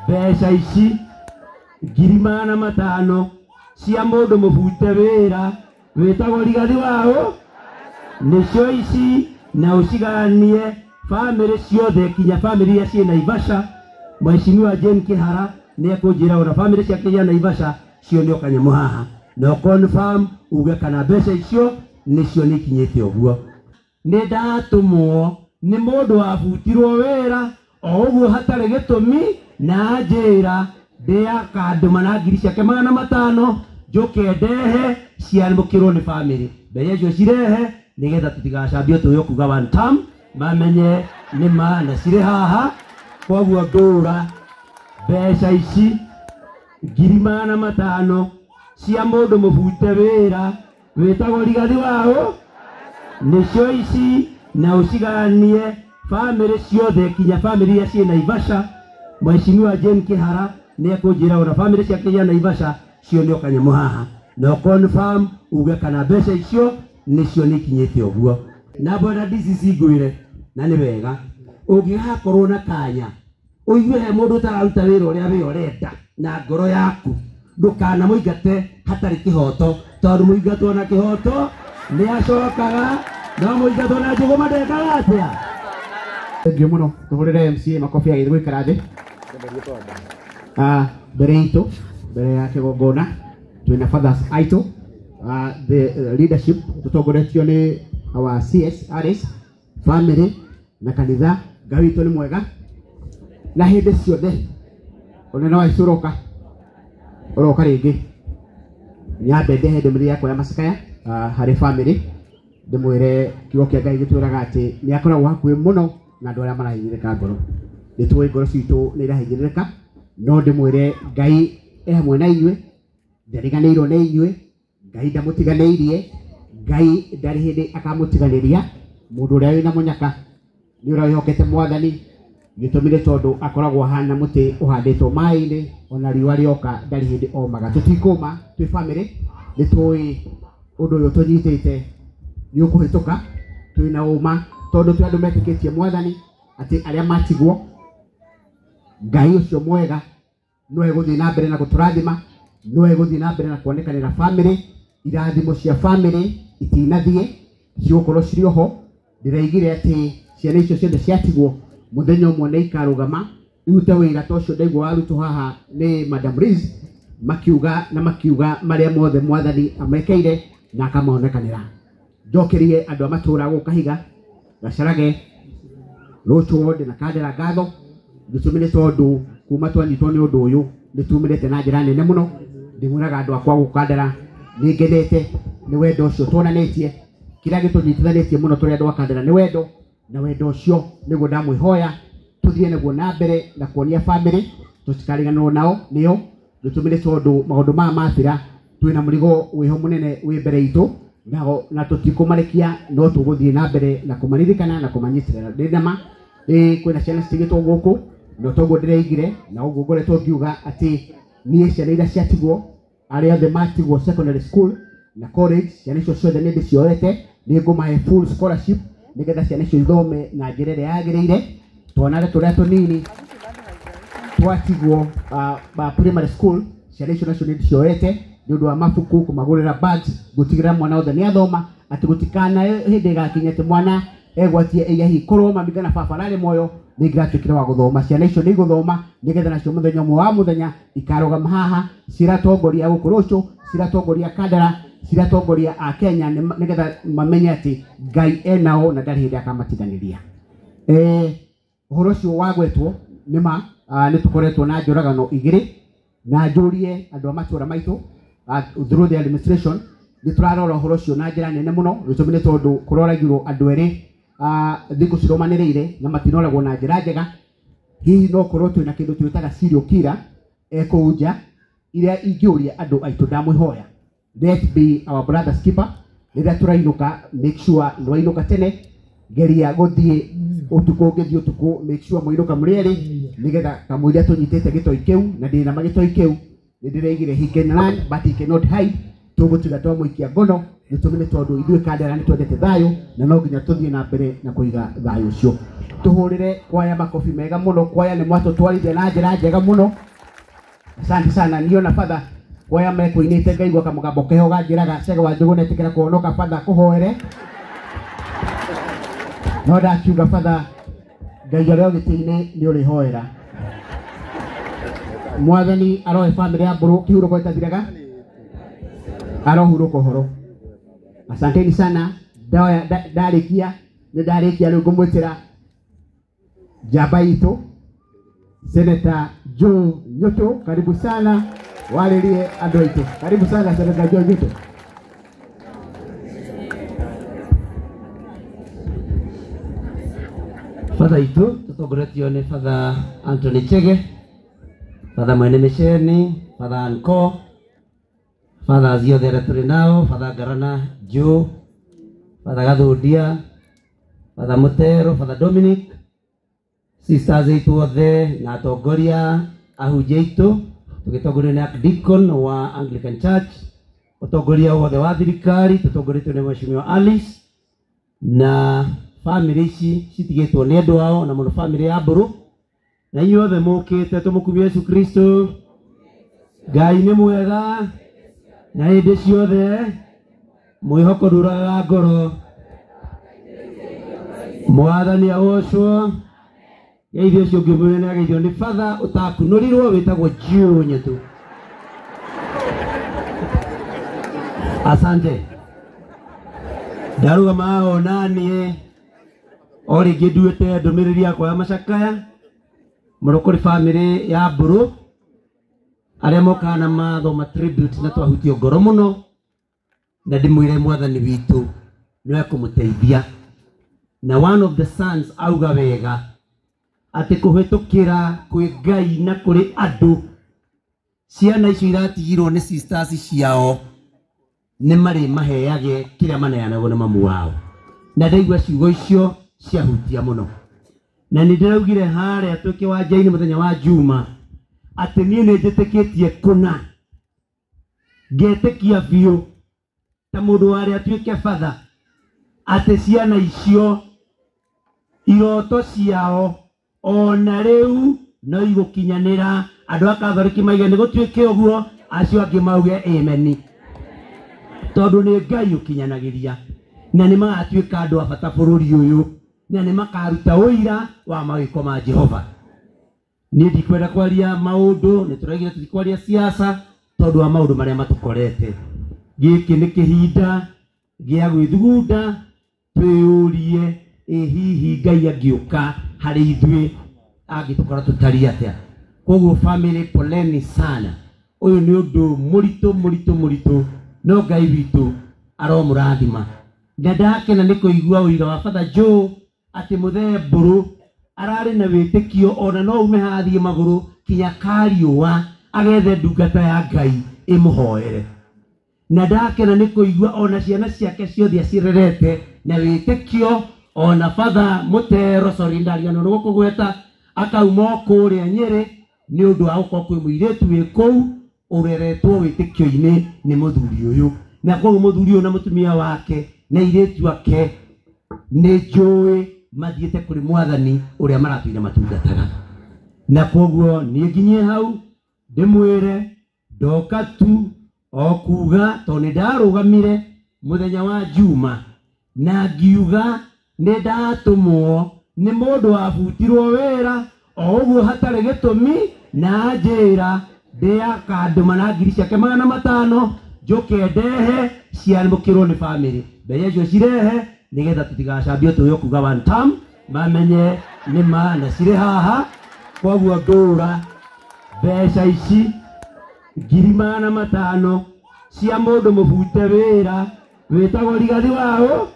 mbeca ici 500,000 cia mundu mubute wira witagwo Rigathi wao nicio ici na uciganie family ciothe kinya family ya ciĩ Naivasha. Mheshimiwa Jane Kihara ni ekunjira ora family cia kinya Naivasha cio ni okanyamũ haha no confirm uge kana mbeca icio nicio nikinyite uguo. Ni ndatumwo ni mundu wabutirwo wira o uguo hatari gitumi na njira ndia kanduma na ngiri ciake 500 njuke ndehe ciamũkĩrwo ni family mbeca icio cirehe nigetha tutigacambie tuyo kuga one time mamenye ni maana cirĩ haha. Koguo ndũra mbeca ici 500,000 cia mundu mubute wira witagwo Rigathi wao nicio ici na uciganie family ciothe kinya family ya ciĩ Naivasha. Mheshimiwa Jane Kihara ni ekunjira ora family cia kinya Naivasha cio ni okanyamũ haha no confirm uge kana mbeca icio nicio nikinyite uguo. Na bona DCC ngwire na ni wega ungigakorwo na kanya uigue he mundu utararuta wira uria we urenda na ngoro yaku ndukana muingate hatari kihoto tondu muingatwo na kihoto ni acokaga no muingatwo na njuguma ndekaga atia. Thank you muno tuhurire MCA makofi agithĩ gwĩkara thĩ mbere itũ mbere ya kĩgongona twĩna fathers aitũ the leadership tutongoretio ni our CSRs family na kanitha. Ngai witũ nĩ mwega na hĩndĩ ciothe ona no aicuroka uroka rĩngĩ nyambe ndehe ndũmĩrĩri yakwa ya macakaya harĩ family ndĩmwĩre kiugo kĩa Ngai gĩtwĩraga atĩ nĩ akoragwo hakuhĩ mũno na andũ arĩa marahinyĩrĩka ngoro. Nĩtũĩ ngoro citũ nĩ irahinyĩrĩka no ndĩmwĩre Ngai e hamwe na inyuĩ ndariganĩirwo nĩ inyuĩ. Ngai ndamũtiganĩirie. Ngai ndarĩ hĩndĩ akamũtiganĩria. Mũndũ ũrĩa wĩna mũnyaka nĩ ũrĩa wĩhokete Mwathani gĩtũmire tondũ akoragwo hana mũtĩ ũhandĩtwo maĩ-inĩ ona riũa rĩoka ndarĩ hĩndĩ omaga. Tũtikũma twĩ family nĩtũĩ ũndũ ũyũ tũnyitĩte nĩ ũkũhĩtũka twĩna ũma tondũ twĩ andũ metĩkĩtie Mwathani atĩ arĩa matigwo Ngai ũcio mwega no egũthiĩ na mbere na gũtũrathima no egũthiĩ na mbere na kuonekanĩra family. Irathimo cia family itinathiĩ cigũkorwo cirĩ oho. Ndĩraigire atĩ ciana icio ciothe ciatigwo muthenya ũmwe nĩ ikarũgama irute wĩra ta ũcio ndaigua warutwo haha nĩ Madam Liz makiuga marĩa mothe Mwathani amekeire na akamaonekanĩra. Njokerie andũ a matũũra gũkũ Kahiga Gacarage Roach Ward na Kandara ngatho gĩtũmi nĩ tondũ kuma twanyitwo nĩ ũndũ ũyũ nĩ tumĩrĩte na njĩra nene mũno. Ndĩmwĩraga andũ akwa gũkũ Kandara nĩ ngenete nĩ wendo ũcio tuonanĩtie. Kĩrĩa gĩtũnyitithanĩtie mũno tũrĩ andũ a Kandara nĩ wendo na wendo ũcio nĩguo ndamwĩhoya tũthiĩ naguo na mbere na kuonia family tũtikariganĩrwo nao nĩo gĩtũmi nĩ tondũ maũndũ maya mathira twĩna mũrigo wĩho mũnene wĩ mbere itũ na tũtikũmarekia no tũgũthiĩ na mbere na kũmaririkana na kũmanyitĩrĩra. Ndĩ nama kwĩna ciana citigĩtwo gũkũ no toguo ndĩraigire na ũguo ngoretwo ngiuga atĩ niĩ ciana iria ciatigwo arĩa othe matigwo secondary school na college ciana icio ciothe nĩ ndĩcioete nĩ ngũmahe full scholarship nigetha ciana icio ithome na njĩra ĩrĩa yagĩrĩire. Twana tũrĩa tũnini twatigwo primary school ciana icio nacio nĩ ndĩcioete nĩ ũndũ wa mabuku kũmagũrĩra bags gũtigĩrĩra mwana wothe nĩ athoma atĩ gũtikana hĩndĩ ĩgakinya atĩ mwana egwatie hihi korwo mami kana baba ararĩ muoyo nĩ ngatuĩkire wa gũthoma. Ciana icio nĩ igũthoma nigetha nacio mũthenya ũmwe wa mũthenya ikarũgama haha ciratongoria gũkũ Roach, ciratongoria Kandara, ciratongoria a Kenya nigetha mamenye atĩ Ngai enao na ndarĩ hĩndĩ akamatiganĩria. Ũhoro ũcio wagwetwo nĩma nĩ tũkoretwo na njũragano igĩrĩ na njũrie andũ a matũũra maitũ through the administration nĩ tũrarora ũhoro ũcio na njĩra nene mũno gĩtũmi nĩ tondũ kũroragirwo andũ erĩ thikũ cirũmanĩrĩire na matinoragwo na njĩra njega. Hihi no korwo twĩna kĩndũ twĩtaga serial killer kũu nja iria ingĩũria andũ aitũ ndamwĩhoya let be our brother's keeper. Rĩrĩa tũrainũka make sure nĩ wainũka tene geria gũthiĩ ũtukũ ũngĩthiĩ ũtukũ make sure mũinũka mũrĩ erĩ nigetha kamũiria tũnyitĩte gĩtoi kĩu na ndĩna magĩtoi kĩu nĩ ndĩraigire he can run but he cannot hide tugutiga twamuikia ngono nitumine tondu ithuĩ Kandara nĩ twendete thayũ na no nginya tũthiĩ na mbere na kũiga thayũ ũcio. Tuhũrĩre kwaya makofi mega mũno. Kwaya nĩ mwatũtwarithia na njĩra njega mũno. Asante sana. Niona Father kwaya mekũinĩte ngaigua kamũgambo keho ganjĩraga Chege wa Njũgũ nĩetĩkĩra kũhonoka Father kũhoere. No ndakiuga Father Ngai ũrĩa ũgĩtĩ-inĩ nĩ ũrĩhoera. Mwathani arohe family ya Mbũrũ kĩhurũko gĩtathiraga. Arohurũka ũhoro. Asanteni sana. Ndarĩkia rĩu ngũmwĩtĩra njamba itũ Senator Joe Nyoto. Karibu sana warĩrie andũ aitũ. Karibu sana Senator Joe Nyoto. Father itu tutongoretio ni Father Anthony Chege, Father Mwene Misheni, Father Anko, Father Azio Dere Turinao, Father Garana Joe, Father Gadudia, Father Mutero, Father Dominic, Sisters itu othe na atongoria ahunjia itu tugitongorio ni Archdeacon wa Anglican Church, utongoria wothe wa thirikari tutongoretio ni Mheshimiwa Alice na family ici citigĩtwo nĩ andũ ao na mũno family ya Mbũrũ na inyuothe mũkĩte tũmũkumie Yesu Kristo. Ngai nĩ mwega na hĩndĩ ciothe mwĩhoko ndũragaga ngoro. Mwathani agocwo. Geithio ũcio ũngĩ mũnene ageithio nĩ Father ũtakunũrirwo wĩtagwo Joe Nyoto. Asante. Ndarugama onanie o rĩngĩ nduĩte ndũmĩrĩri yakwa ya macakaya mũno kũrĩ family ya Mbũrũ arĩa mokaga na matho tribute na twahutio ngoro mũno na ndĩmwĩre Mwathani witũ nĩ ekũmũteithia. Na one of the sons auga wega atĩ kũhĩtũkĩra kwĩ Ngai na kũrĩ andũ ciana icio iratigirwo nĩ sisters ciao nĩ marĩ maheage kĩrĩa maneanagwo nĩ mamu wao. Na ndaigua ciugo icio ciahutia mũno na nĩ ndĩraugire harĩa twĩ kĩwanja-inĩ mũthenya wa Juma atĩ niĩ nĩ njĩtĩkĩtie kũna ngetĩkia biũ ta mũndũ warĩa atuĩke Father atĩ ciana icio iroto ciao ona rĩu no igũkinyanĩra. Andũ a Katholiki mauge nĩ gũtuĩke ũguo, acio angĩ mauge amen, tondũ nĩ Ngai ũkinyanagĩria na nĩ magatuĩka andũ a bata bũrũri ũyũ na nĩ makaruta ũira wa mawĩko ma Jehova. Niĩ ndikwenda kwaria maũndũ, nĩ tũraigire tũtikwaria siasa tondũ wa maũndũ marĩa matũkorete. Gĩkĩ nĩ kĩhinda gĩa gwĩthugunda twĩyũrie ĩ hihi Ngai angĩũka harĩ ithuĩ angĩtũkora tũtariĩ atĩa. Koguo family poleni sana. Ũyũ nĩ ũndũ mũritũ no Ngai witũ aromũrathima. Na ndakena nĩ kũigua ũira wa Father Joe atĩ mũthee Mbũrũ ararĩ na wĩtĩkio ona no ume hathiĩ magũrũ kinya Kariũa agethe ndungata ya Ngai ĩmũhoere. Na ndakena nĩ kũigua ona ciana ciake ciothe acirerete na wĩtĩkio. Ona Father Mutero ndariganĩrwo nĩ gũkũgweta akauma kũrĩa Nyĩrĩ nĩ ũndũ wa gũkorwo kwĩ mũirĩtu wĩ kũu ũreretwo wĩtĩkio-inĩ nĩ mũthuri ũyũ. Na koguo mũthuri ũyũ na mũtumia wake na airĩtu ake nĩ njũĩ mathiĩte kũrĩ Mwathani ũrĩa maratũire matungataga. Na koguo niĩ nginyie hau ndĩmwĩre ndoka tu o kuga tondũ nĩ ndarũgamire mũthenya wa Juma na ngiuga nĩ ndatũmwo nĩ mũndũ wabutirwo wĩra o ũguo hatarĩ gĩtũmi na njĩra ndĩakandũma na ngiri ciake 500 njoke ndehe ciamũkĩrwo nĩ family. Mbeca icio cirehe nĩgetha tũtigacambie tũyo kuga one time mamenye nĩ ma na cirĩ haha. Koguo ndũra mbeca ici 500 cia mũndũ mũbute wĩra wĩtagwo Rigathi wao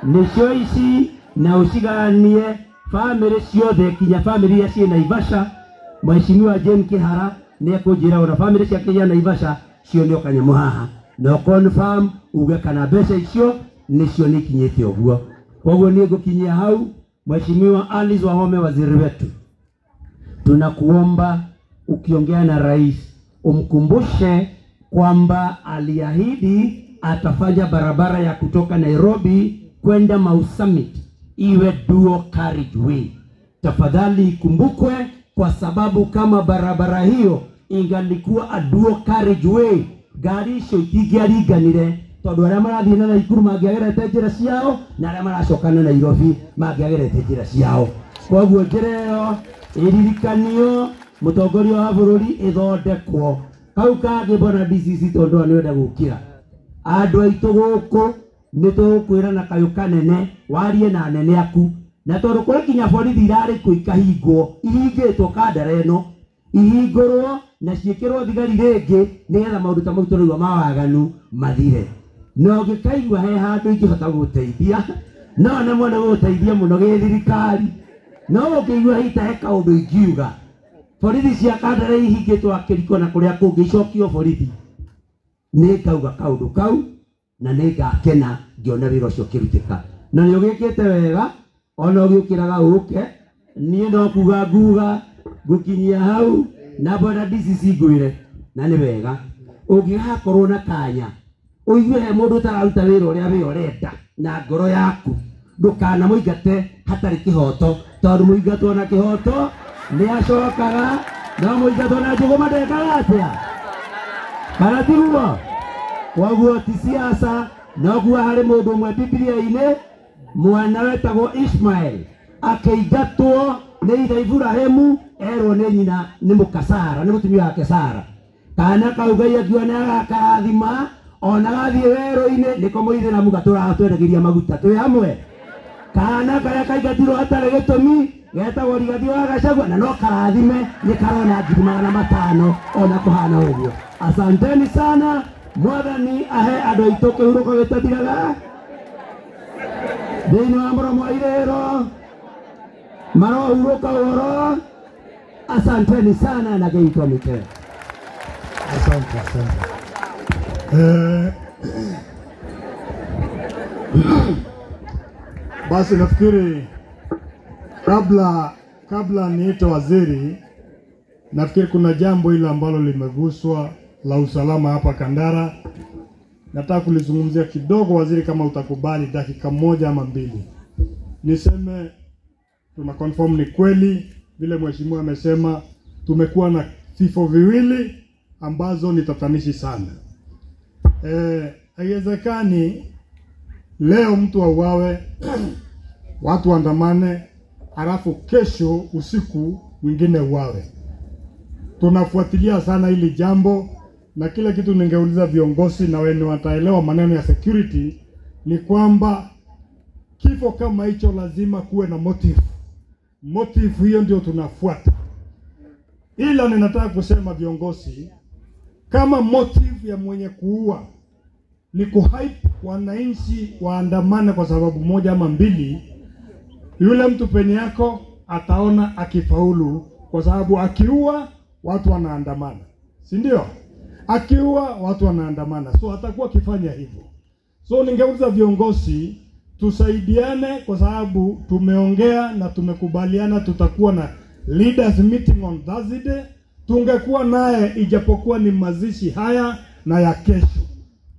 nĩcio ici na ũciganie family ciothe kinya family iria ciĩ Naivasha. Mheshimiwa Jane Kĩhara nĩ ekũnjĩra ona family ciake cia Naivasha cio nĩ okanyamũ haha no confirm uge kana mbeca icio nĩcio nĩ ikinyĩte ũguo. Koguo niĩ ngũkinyia hau. Mheshimiwa Alice Wahome, waziri wetu, tunakuomba ukiongea na rais umkumbushe kwamba aliahidi atafanya barabara ya kutoka Nairobi kwenda Mau Summit iwe dual carriageway. Tafadhali ikumbukwe, kwa sababu kama barabara hiyo ingalikuwa a dual carriageway, gari icio itingĩariganire, tondu aria marathie na Nakuru mangĩagerete njĩra ciao na aria maracokana na Nairobi mangĩagerete njĩra ciao. Koguo njĩra ĩyo ĩririkanio, mũtongoria wa bũrũri ĩthondekwo. Kau kangĩ bona DCC tondu anĩenda gũkira andũ aitũ gũkũ nĩtũkwĩra na kayũ kanene warie na nene aku, na tondu kũrĩ kinya borithi irarĩ kũ ikahingwo, ihingĩtwo kandara ĩno ihingũrwo na ciĩkĩrwo thigari rĩngĩ nĩgetha maũndũ ta mau tũrauga ma waganu mathire. No ngĩkaigua he handũ ingĩhota gũteithia, no nĩ mwene gũteithia mũno gĩthirikari, no ũkĩigua hita he kaũndũ ingiuga borithi cia kandara ihingĩtwo akĩriko na kũrĩa kũngĩ icokio borithi, nĩ ngauga kaũndũ kau na nĩ ngakena ngĩona wĩra ũcio ũkĩrutĩka. Na nĩ ũgĩkĩte wega, ona ũgĩũkĩraga ũke, niĩ no kuga nguga gũkinyia hau na bona DCC ngwĩre, na nĩ wega ũngĩgakorwo na kanya ũigue he mũndũ ũtararuta wĩra ũrĩa we ũrenda na ngoro yaku, ndũkana mũingate hatarĩ kĩhoto, tondũ mũingatwo na kĩhoto nĩ acokaga, no mũingatwo na njũgũma ndekaga atĩa, kana tiguo? Koguo ti siasa, no kuga harĩ mũndũ ũmwe Biblia-inĩ mwana wetagwo Ishmael akĩingatwo nĩ ithe Ibrahimu, erwo nĩ nyina nĩ mũkasara, nĩ mũtumia wake Sara. Kana kau Ngai akiuga nĩ agakarathima, ona gathiĩ werũ-inĩ nĩko mũithĩramu gatũratwendegeria maguta, twĩ hamwe. Kana karĩa kaingatirwo hatarĩ gĩtũmi getagwo Rigathi wa Gachagua, na no karathime nĩ karona 500,000 ona kũhana ũguo. Asanteni sana, Mwathani ahe andũ aitũ kĩhurũko gĩtathiraga thĩinĩ wa mũromo wa irĩro, marohurũka ũhoro. Asanteni sana na Ngai tũamĩke. Asante, asante. Basi nafikiri kabla niite waziri, nafikiri kuna jambo hilo ambalo limeguswa la usalama hapa Kandara. Nataka kulizungumzia kidogo waziri, kama utakubali dakika 1 ama 2. Niseme tuna confirm ni kweli vile mheshimiwa amesema, tumekuwa na vifo viwili ambazo ni tatanishi sana. Haiwezekani leo mtu auawe watu waandamane halafu kesho usiku mwingine uawe. Tunafuatilia sana hili jambo, na kila kitu ningeuliza viongozi na wenye wataelewa maneno ya security ni kwamba kifo kama hicho lazima kuwe na motive. Motive hiyo ndio tunafuata. Ila ninataka kusema viongozi, kama motive ya mwenye kuua ni kuhype wananchi waandamane kwa sababu moja ama mbili, yule mtu penye yako ataona akifaulu, kwa sababu akiua watu wanaandamana, si ndio? Akiua watu wanaandamana, so atakuwa akifanya hivyo. So ningeuliza viongozi tusaidiane, kwa sababu tumeongea na tumekubaliana tutakuwa na leaders meeting on Thursday. Tungekuwa naye ijapokuwa ni mazishi haya na ya kesho,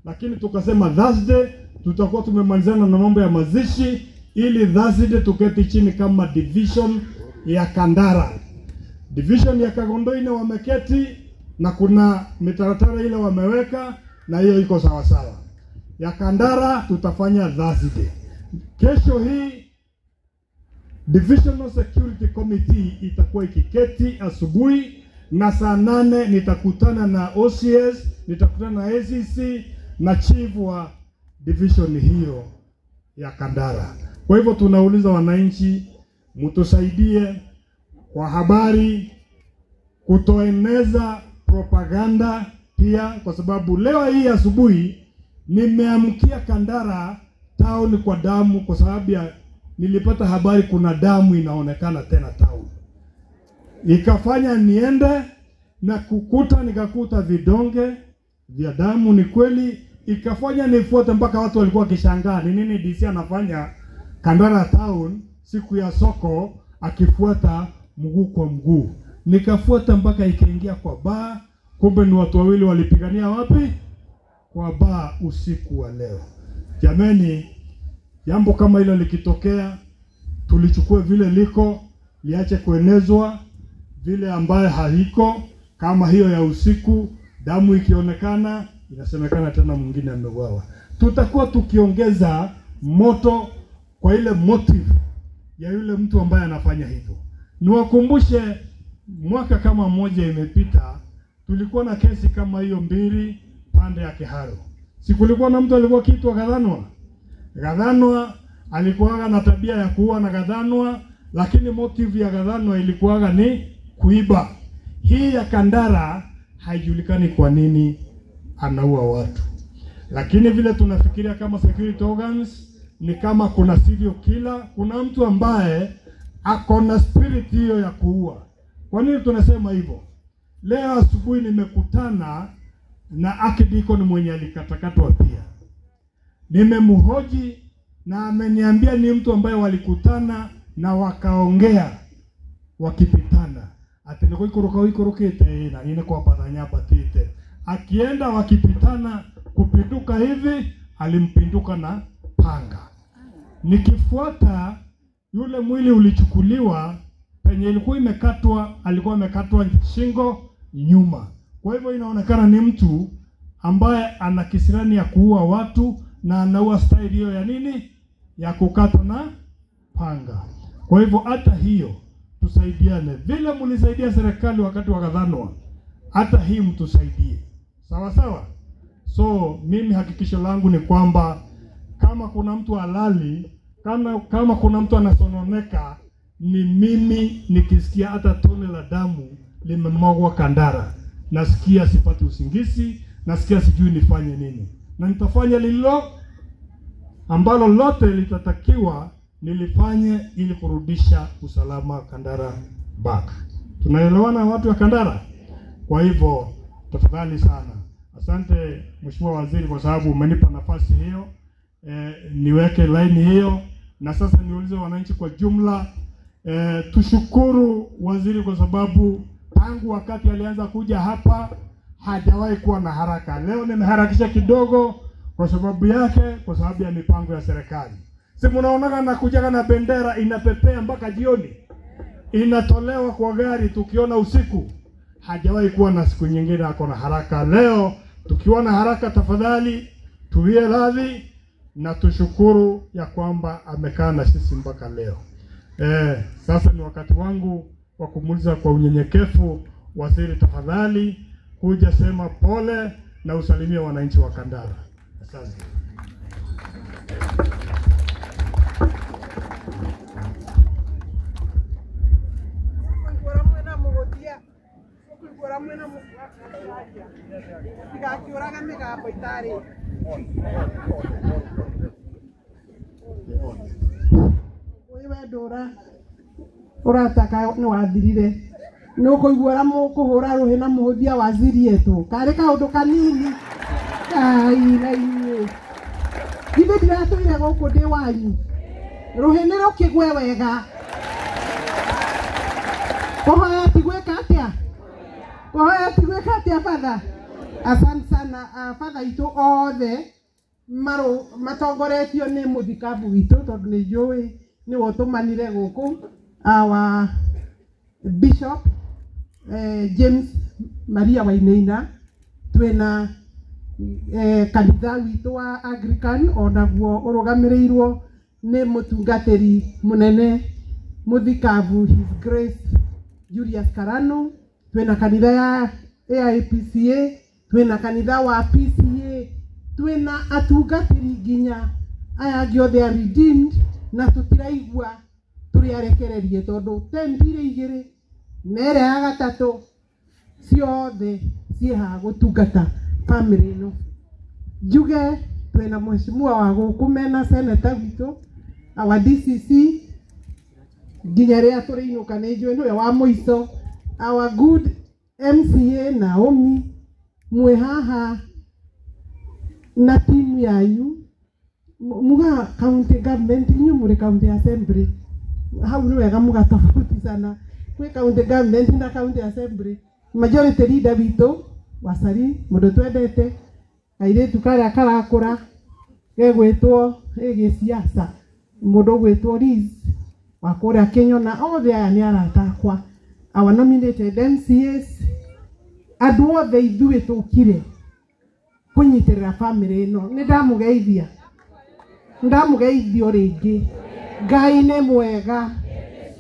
lakini tukasema Thursday tutakuwa tumemalizana na mambo ya mazishi, ili Thursday tuketi chini kama division ya Kandara. Division ya Kagondoine wameketi na kuna mitaratara ile wameweka, na hiyo iko sawa sawa. Ya Kandara tutafanya Thursday. Kesho hii Divisional Security Committee itakuwa ikiketi asubuhi, na saa 8 nitakutana na OCS, nitakutana na ACC na chief wa division hiyo ya Kandara. Kwa hivyo tunauliza wananchi mtusaidie kwa habari, kutoeneza propaganda pia, kwa sababu leo hii asubuhi nimeamkia Kandara town kwa damu, kwa sababu ya nilipata habari kuna damu inaonekana tena town. Ikafanya niende na nikakuta vidonge vya damu, ni kweli. Ikafanya nifuate mpaka watu walikuwa kishangaa ni nini DC anafanya Kandara town siku ya soko akifuata mguu kwa mguu. Nikafuata mpaka ikaingia kwa bar, Kumbe ni watu wawili walipigania wapi? Kwa baa usiku wa leo. Jameni, jambo kama hilo likitokea, tulichukue vile liko, liache kuenezwa vile ambaye haliko. Kama hiyo ya usiku, damu ikionekana, inasemekana tena mwingine ameuawa. Tutakuwa tukiongeza moto kwa ile motive ya yule mtu ambaye anafanya hivyo. Niwakumbushe, mwaka kama moja imepita, tulikuwa na kesi kama hiyo mbili pande ya Kiharo. Sikulikuwa na mtu alikuwa kiitwa Gathanwa. Gathanwa alikuwa na tabia ya kuua na Gathanwa, lakini motive ya Gathanwa ilikuwa ni kuiba. Hii ya Kandara haijulikani kwa nini anaua watu. Lakini vile tunafikiria kama security organs ni kama kuna serial killer, kuna mtu ambaye ako na spirit hiyo ya kuua. Kwa nini tunasema hivyo? Leo asubuhi nimekutana na archdeacon mwenye alikatakatwa pia. Nimemhoji na ameniambia ni mtu ambaye walikutana na wakaongea wakipitana. Ateneko ikorokete na ine kwa padanya batite. Akienda wakipitana kupinduka hivi, alimpinduka na panga. Nikifuata yule mwili ulichukuliwa penye ilikuwa imekatwa, alikuwa amekatwa shingo nyuma. Kwa hivyo inaonekana ni mtu ambaye ana kisirani ya kuua watu na anaua style hiyo ya nini? Ya kukata na panga. Kwa hivyo hata hiyo tusaidiane. Vile mlisaidia serikali wakati wa Gathanwa, hata hii mtusaidie. Sawa sawa? So mimi hakikisho langu ni kwamba kama kuna mtu halali, kama kuna mtu anasononeka, ni mimi nikisikia hata tone la damu limemwagwa Kandara, nasikia sipati usingizi, nasikia sijui nifanye nini. Na nitafanya lilo ambalo lote litatakiwa nilifanye ili kurudisha usalama Kandara back. Tunaelewana watu wa Kandara? Kwa hivyo tafadhali sana. Asante Mheshimiwa Waziri kwa sababu umenipa nafasi hiyo. Niweke line hiyo, na sasa niulize wananchi kwa jumla. Tushukuru waziri kwa sababu tangu wakati alianza kuja hapa hajawahi kuwa na haraka. Leo nimeharakisha kidogo kwa sababu yake, kwa sababu ya mipango ya serikali. Si mnaona na kuja na bendera inapepea mpaka jioni, inatolewa kwa gari tukiona usiku. Hajawahi kuwa na siku nyingine ako na haraka. Leo tukiona haraka, tafadhali tuwie radhi na tushukuru ya kwamba amekaa na sisi mpaka leo. Sasa ni wakati wangu wa kumuuliza kwa unyenyekevu, waziri tafadhali kuja sema pole na usalimie wananchi wa Kandara. Asante. Dora urataka ni wathirire nuko igwara mukuhura ruhi na muhuthia waziri yetu kare kaundu kanini na inyuĩ ithe ndiratũire gũkũ ndĩ wanyu ruhi nĩ rũkĩgwe wega kũhoya tigwĩka atĩa kũhoya tigwĩka atĩa father. Asante sana father itu othe matongoretio nĩ mũthikabu witũ tondũ nĩ njũĩ ni wotumanire guku our bishop James Maria Wainaina, twena kanitha witu wa Anglican onaguo urugamirirwo ni mutungatiri munene muthikabu His Grace Julius Karano, twena kanitha ya AIPCA, twena kanitha wa PCA, twena atungatiri nginya aya giothe are redeemed, na tutiraigua turiarekererie tondu tembire igire nere ya gatatu ciothe ciha gutungata family no. Njuge twena mheshimiwa wa guku mena senator witu our DCC nginya ria turiinuka ni njue niwe wa muico our good MCA Naomi mwe haha na timu yanyu muga county government inyu muri county assembly hau ni wega muga tofauti sana kwe county government na county assembly majority leader witu Wasari mundu twendete airetu karia karakura gegwitwo gisiasa mundu gwitwo Liz wa kuria Kenya na othe aya ni aratakwa our nominated MCAs andu othe ithuĩ tukire kunyitirira family ino ni ndamugeithio ringi Ngai nĩ mwega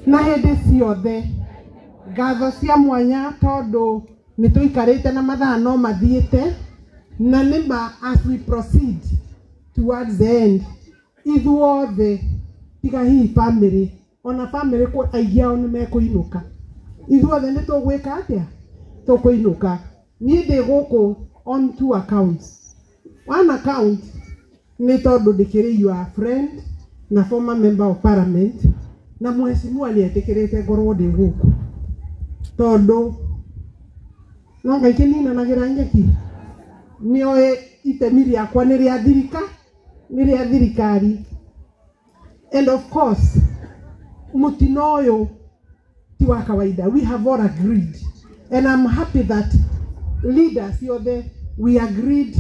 na hindi ciothe ngatho cia mwanya tondu ni tuikarite na mathaa no mathiite na nima as we proceed towards the end ithuothe tiga hii family ona family ko aigiao ni mekuinuka ithuothe ni tugwika atia tukuinuka ni ndi guku on two accounts. One account ni tondu ndikiri your friend na former member of parliament na mheshimiwa nietikirite ngorwo ndi guku tondu no ngai kinina nagira nyeki nioe itemi riakwa ni ria thirikari and of course mutino uyu ti wa kawaida. We have all agreed and I'm happy that leaders yothe we agreed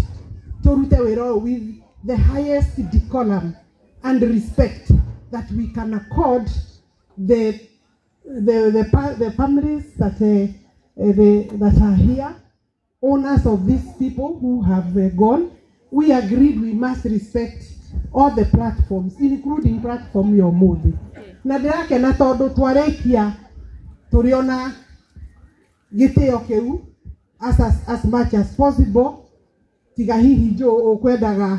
to rute wira with the highest decorum and respect that we can accord the families that that are here, owners of these people who have gone. We agreed we must respect all the platforms, including platform Yomuthi. Na ndĩrake na tondu twarekia turiona gitio kiu as much as possible tiga hihi jo ukwendaga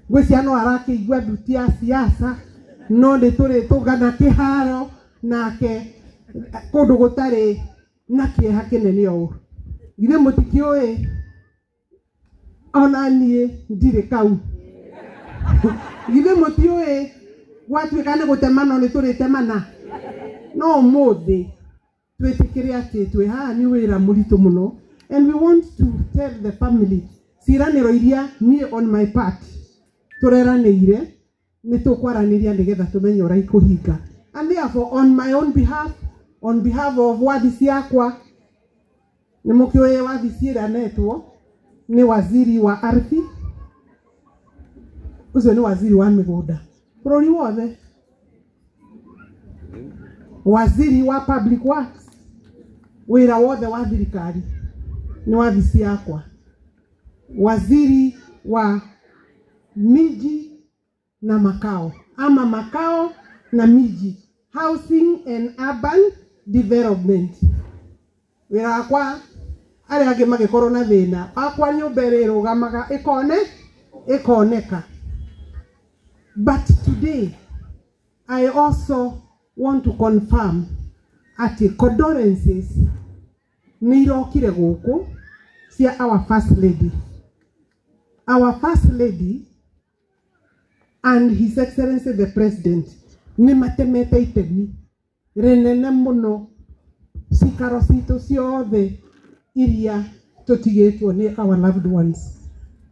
gwĩcia no arakĩigua nduti ya siasa no nĩ tũrĩ tũgana kĩharo nake kũndũ gũtarĩ na kĩeha kĩnene ũũ githĩ mũtikĩũĩ ona niĩ ndirĩ kau githĩ mũtiũĩ gwatuĩka nĩ gũtemana nĩ tũrĩ temana no ũmũthĩ twĩtĩkĩre atĩ twĩ haha nĩ wĩra mũritũ mũno and we want to tell the family ciranĩro iria niĩ on my part tureranĩire nĩ tũkwaranĩria nĩgetha tũmenye ũrĩa ikũhinga. And therefore on my own behalf, on behalf of wabici yakwa nĩ mũkĩũĩ wabici ĩrĩa netwo nĩ waziri wa ardhi ũcio nĩ waziri wa mĩgũnda bũrũri wothe, waziri wa public works wĩra wothe wa thirikari nĩ wabici yakwa, waziri wa miji na makao ama makao na miji, housing and urban development wĩra wakwa arĩa angĩ magĩkorwo na thĩna akwa nyũmba ĩrĩa ĩrũgamaga ĩkoneka. But today I also want to confirm ati condolences nĩ irokire gũkũ cia our first lady. Our first lady and His Excellency the President nĩ matemete itemi rĩnene mũno cikaro citũ ciothe iria tũtigĩtwo nĩ our loved ones,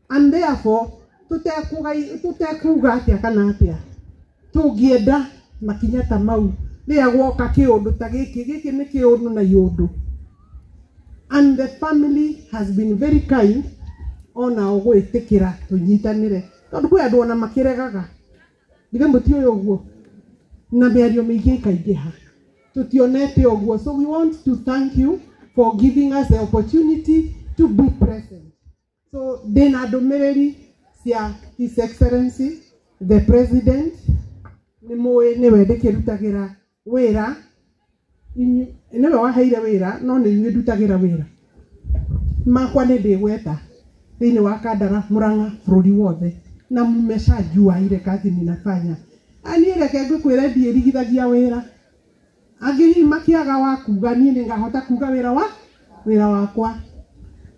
and therefore tutekuga atĩa kana atĩa tũngĩenda makinya ta mau rĩrĩa guoka kĩũndũ ta gĩkĩ nĩ kĩũndũ na yũndũ. And the family has been very kind ona gwĩtĩkĩra tũnyitanĩre tondũ kwĩ andũ ona makĩregaga githĩ mũtiũĩ ũguo na mĩario mĩingĩ ikaingĩha tutionete ũguo. So we want to thank you for giving us the opportunity to be present. So ndĩna ndũmĩrĩri cia His Excellency the President nĩwe ndĩkĩrutagĩra wĩra, nĩwe waheire wĩra no nĩ inyuĩ ndutagĩra wĩra makwa nĩ ndĩgweta thĩinĩ wa Kandara, Murang'a, bũrũri wothe na mmeshajua ile kazi ninafanya. Ani reke ngũkwĩre ndiĩrigithagia wĩra angĩ makiaga wa kuga niĩ nĩngahota kuga wĩra wakwa.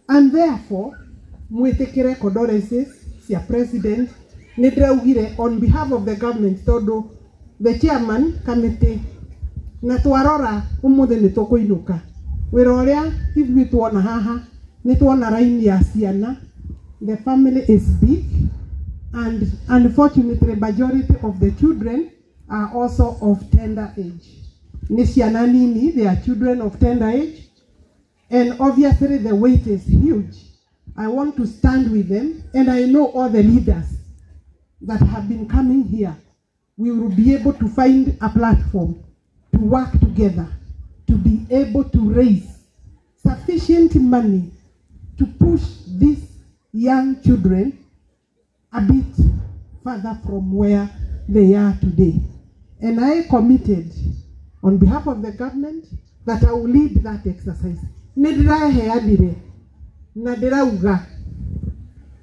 And therefore mwĩtĩkĩre condolences cia President nĩ ndĩraugire on behalf of the government tondu the chairman committee na twarora ũmũthĩ nĩ tũkũinũka wĩra ũrĩa ithuĩ tuona haha nĩ tuona raini ya ciana. The family is big and unfortunately majority of the children are also of tender age. Ni ciana nini, they are children of tender age, and obviously the weight is huge I want to stand with them, and I know all the leaders that have been coming here. We will be able to find a platform to work together, to be able to raise sufficient money to push these young children a bit further from where they are today. And I committed on behalf of the government that I will lead that exercise. Nidiraheanire na ndirauga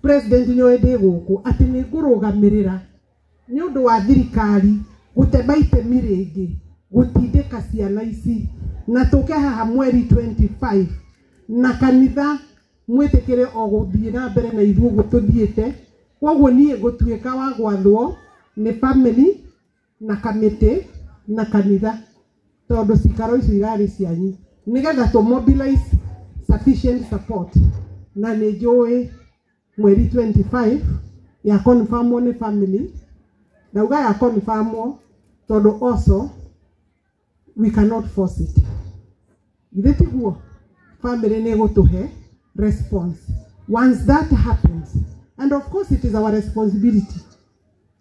President nyoende guku ati ni ngurugamirira ni undu wa thirikari gutema itemi ringi gutindika ciana ici na tuke haha mweri 25 na kanitha mwitikire o guthie na mbere na ithuo gututhiite koguo nie gutuika wa gwathwo ni family na committee na kanitha tondu cikaro icio irari cianyu nigetha to mobilize sufficient support na ni njui mweri 25 ya confirm one family na uga ya confirm tondu also we cannot force it. Githitiguo family ni gutuhe response once that happens, and of course it is our responsibility.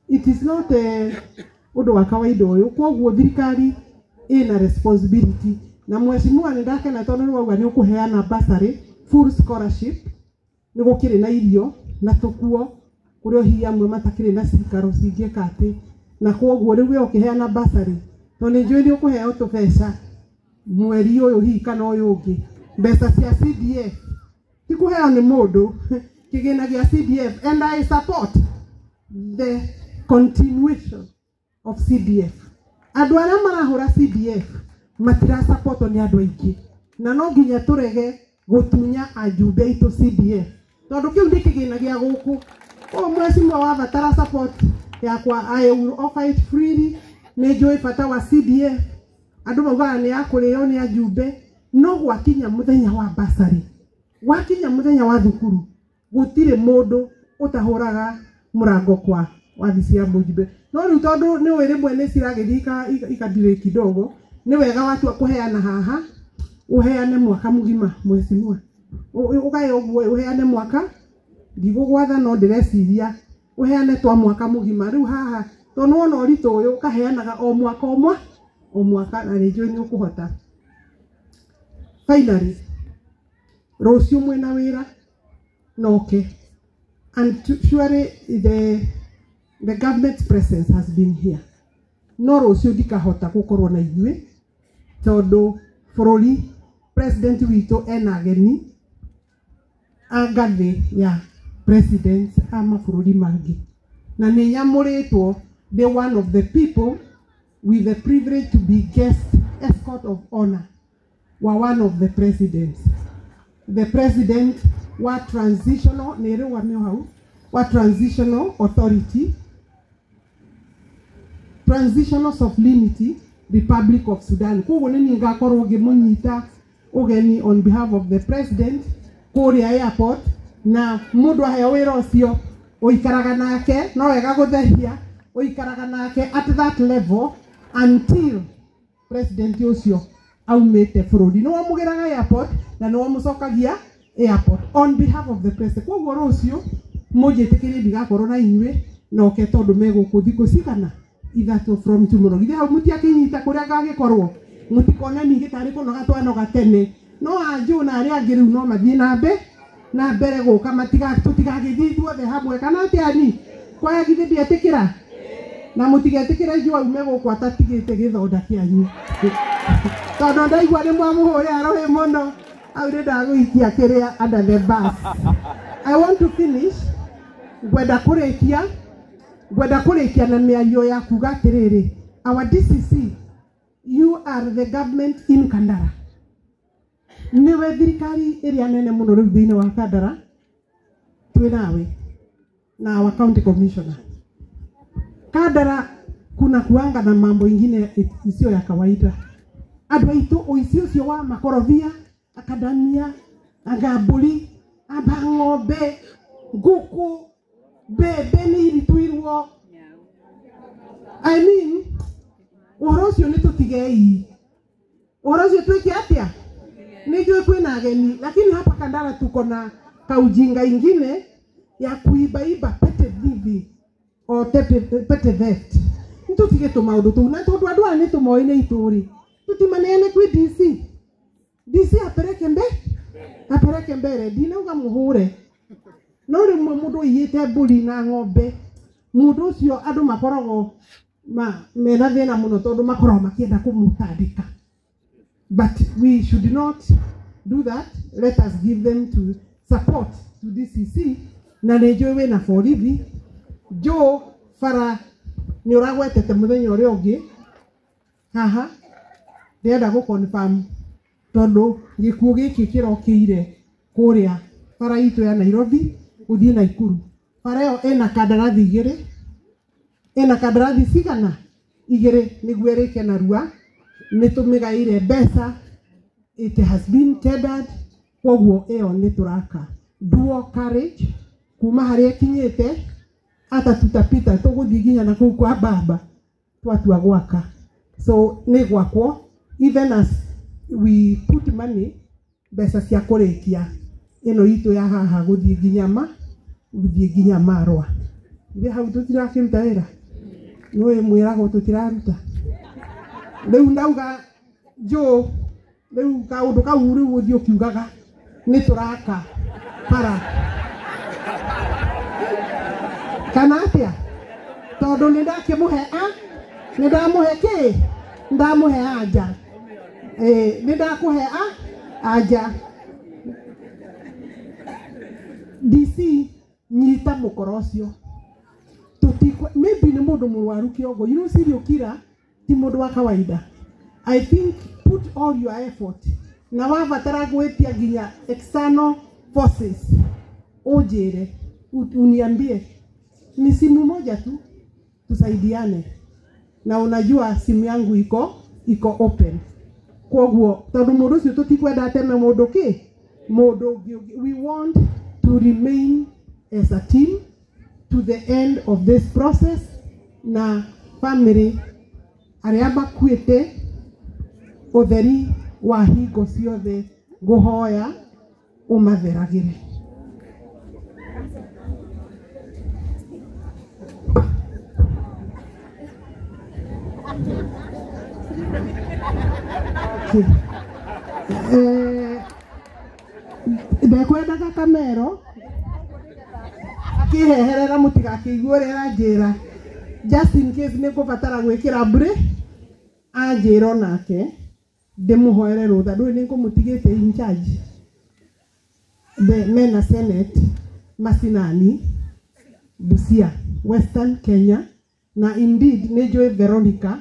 It is not undu wa kawaida uyu koguo thirikari ina responsibility na mheshimiwa ndake na tondu wauga ni ukuheana bursary full scholarship ni gukire na irio na tukuo kurio hiya mwe matakire na cikaro cingieka ati na koguo riu we ukiheana bursary to ni njui ni ukuhea utubesha mweri uyu hi kana uyu ungi mbeca cia CDF tikuhea ni mundu kigina gia CDF, and I support the continuation of CDF. Andu aria marahura CDF matira support ni andu aingi na no nginya turege gutunya ajumbe itu CDF tondu kiu ndikigina gia guku o mheshimiwa wa batara support yakwa I will offer it freely. Ni njui bata wa CDF andu mauga ni akureo ni ajumbe no gwakinya muthenya wa basari wakinya muthenya wa thukuru gutire mundu utahuraga murango kwa wathisi ya mujumbe no riu tondu ni wiri mwene ciragithika ikadire kidogo ni wega watu kuheana haha uheane mwaka mugima mheshimiwa ugaye uheane mwaka ndigugwatha no ndireciria uheane twa mwaka mugima riu haha tondu ona urito uyu ukaheanaga o mwaka na njui ni ukuhota. Finally, rucio mwena wira noke, and surely the government's presence has been here. No rucio dikahota gukorwo na ithui tondu bururi president witu ena ageni agathi ya president ama bururi mangi na ni nyamuritwo the one of the people with the privilege to be guest escort of honor wa one of the presidents, the president wa transitional nero wa mehau wa transitional authority, transitional sovereignty Republic of Sudan. Koguo ni ngakorwo ngimunyita ugeni on behalf of the president kuria airport na mundu aheo wira ucio uikaraga nake no wega guthehia uikaraga nake at that level until president ucio aumete bururi no mugiraga airport na no mucokagia airport on behalf of the president. Koguo rucio mujitikirie ndigakorwo na inywe noke tondu megukuthi kucigana ithatu from tomorrow githia mutiakinyita kuria gagikorwo mutikona ningi tari kunoga twanoga tene no anju na ari angiru no mathie na mbere guka tutigagithii tuothe hamwe kana atiani kwa githi etikira na mutigetikira iju aume guku atatigite githonda kianyu tondu ndaigua ni mwamuhuria arohe muno aure ndaguikia kiria under the bus. I want to finish gwenda kurikia na miario ya kuga atiriri, our DCC, you are the government in Kandara. Niwe thirikari iria nene muno riu thiini wa Kandara twinawe na our county commissioner. Kandara kuna kuanga na mambo ingine isio ya kawaida. Andu aitu uici ucio wa makorobia, akadamia, agamburi, abang'ombe, nguku, bebe ni irituirwo. I mean, uhoro ucio ni tutigei. Uhoro ucio twike atia? Nijue kwina ageni, lakini hapa Kandara tuko na kaujinga ingine ya kuibaiba pete thivi o pete theft. Ntutige to maundu tu na tondu andu ani to moine ituri tutimaneane kwi DC apeleke mbere dinauga muhure no rimwe mundu yite mburi na ng'ombe mundu ucio andu makoragwo mena thina muno tondu makoragwo makienda kumutandika. But we should not do that. Let us give them to support to DCC na nejo we na borithi jo fara ni uragwetete muthenya uria ungi haha ndenda go confirm tondu gikuo giki kirokire kuria fara itu ya Nairobi uthie Naikuru. Fara yo ena kandarathi igiri, ena kandarathi cigana igiri niguo rike na rua nitumigaire mbeca. It has been tendered koguo eo nituraka duo courage kuma haria kinyete ata tutapita tuguthie ginya na kuu kwa baba twatua gwaka. So ni gwakwo even as we put money mbeca cia kurikia ino itu ya haha guthie ginya marwa ndi hau tutirakiruta wira no mwirago tutiraruta riu ndauga jo riu kaundu kau riu uthie ukiugaga ni turaka para kana atia tondu ni ndakimuhe ni ndamuhe ki ndamuhe aja ni ndakuhe aja DC nyita mukorocio tutikwe maybe ni mundu murwaru kiongo you know serial killer ti mundu wa kawaida. I think put all your effort na wavatara gwetia ginya external forces ujire uniambie ni simu moja tu tusaidiane na unajua simu yangu iko open koguo tondu mundu ucio tutikwenda ateme mundu ki mundu we want to remain as a team to the end of this process na family aria makuite utheri wa hingo ciothe nguhoya umatheragire. Ndekwendaga kamero kiheherera mutigakiigue uria aranjira just in case nikubatara gwikira mbure anjira nake ndimuhoere rutha ndui nikumutigite in charge the MENA Senate Masinani Busia Western Kenya na indeed nejoe Veronica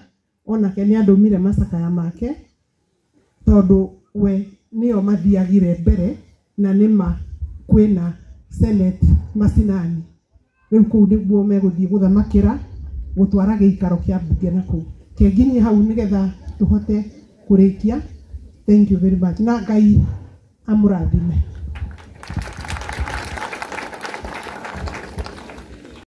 onake ni andumire masakaya make tondu we nio mathiagire mbere na nima kwina Senate Masinani riu kuu niguo meguthie guthamakira gutwara giikaro kia bunge na kuu kenginyi hau nigetha tuhote kurikia. Thank you very much na Ngai amurathime.